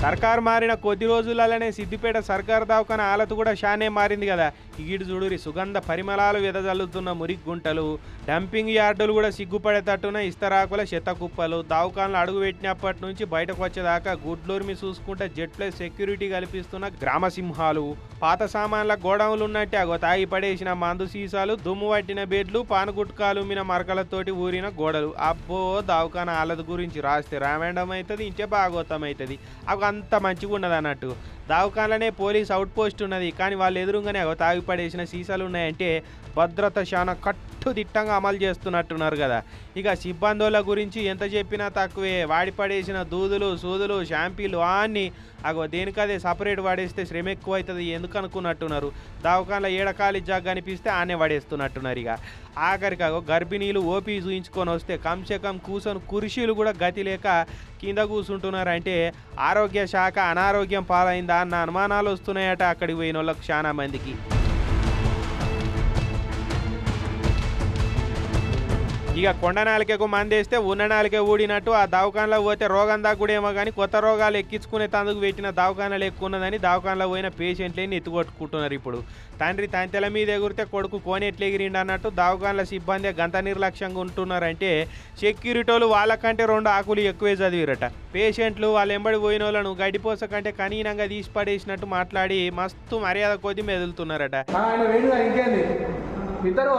సర్కారు మారిన కొద్ది రోజులలోనే సిద్దిపేట సర్కారు దవాఖాన హాలతు కూడా షానే మారింది కదా. ఈడు చూడురి సుగంధ పరిమళాలు వెదజల్లుతున్న మురికి గుంటలు, డంపింగ్ యార్డులు కూడా సిగ్గుపడేటట్టున ఇస్తరాకుల చెత్త కుప్పలు, దవాఖానలు అడుగు పెట్టినప్పటి నుంచి బయటకు వచ్చేదాకా గుడ్లూరిమి చూసుకుంటే జెడ్ ప్లస్ సెక్యూరిటీ కల్పిస్తున్న గ్రామ సింహాలు, పాత సామాన్ల గోడౌన్లు ఉన్నట్టే అగో తాగి పడేసిన మందు సీసాలు, దుమ్ము పట్టిన బెడ్లు, పానుగుట్కాలు మిన మరకలతోటి ఊరిన గోడలు. అబ్బో దవాఖాన హాలతు గురించి రాస్తే రామాయణం అవుతుంది, ఇంటే భాగవతం అవుతుంది. అవి అంత మంచిగా ఉన్నది అన్నట్టు. దవాఖానలోనే పోలీస్ అవుట్ పోస్ట్ ఉన్నది, కానీ వాళ్ళు ఎదురుగానే తాగి పడేసిన సీసాలు ఉన్నాయంటే భద్రత చాలా కట్టుదిట్టంగా అమలు చేస్తున్నట్టున్నారు కదా. ఇక సిబ్బందుల గురించి ఎంత చెప్పినా తక్కువే. వాడి పడేసిన దూదులు, సూదులు, షాంపీలు అన్నీ అగో దేనికదే సపరేట్ వాడేస్తే శ్రమ ఎక్కువ అవుతుంది ఎందుకు అనుకున్నట్టున్నారు. దవాఖానలో ఏడకాలి జాగ్ కనిపిస్తే ఆనే పడేస్తున్నట్టున్నారు. ఇక ఆఖరికి అగో గర్భిణీలు ఓపీ చూయించుకొని వస్తే కంసే కూర్చొని కుర్చీలు కూడా గతి లేక కింద కూర్చుంటున్నారు. అంటే ఆరోగ్య శాఖ అనారోగ్యం పాలైందా అన్న అనుమానాలు వస్తున్నాయట అక్కడికి పోయిన వాళ్ళకి చాలా మందికి. ఇక కొండ నాలికకు మందేస్తే ఉన్న నాలికే ఊడినట్టు ఆ దవాఖానలో పోతే రోగం దాగుడేమో కానీ కొత్త రోగాలు ఎక్కించుకునే తందుకు పెట్టిన దవాఖానలు ఎక్కువ ఉన్నదని దవాఖానలో పోయిన పేషెంట్లేని ఎత్తుకొట్టుకుంటున్నారు. ఇప్పుడు తండ్రి తంతెల మీద ఎగురితే కొడుకు కోని ఎట్లా ఎగిరిండి అన్నట్టు దవాఖానల సిబ్బంది గంత నిర్లక్ష్యంగా ఉంటున్నారంటే సెక్యూరిటీలు వాళ్ళకంటే 2 ఆకులు ఎక్కువే చదివిరట. పేషెంట్లు వాళ్ళు ఎంబడి పోయిన వాళ్ళను గడ్డిపోస కంటే కనీనంగా తీసి పడేసినట్టు మాట్లాడి మస్తు మర్యాద కొద్ది మెదులుతున్నారట. ఇద్దరు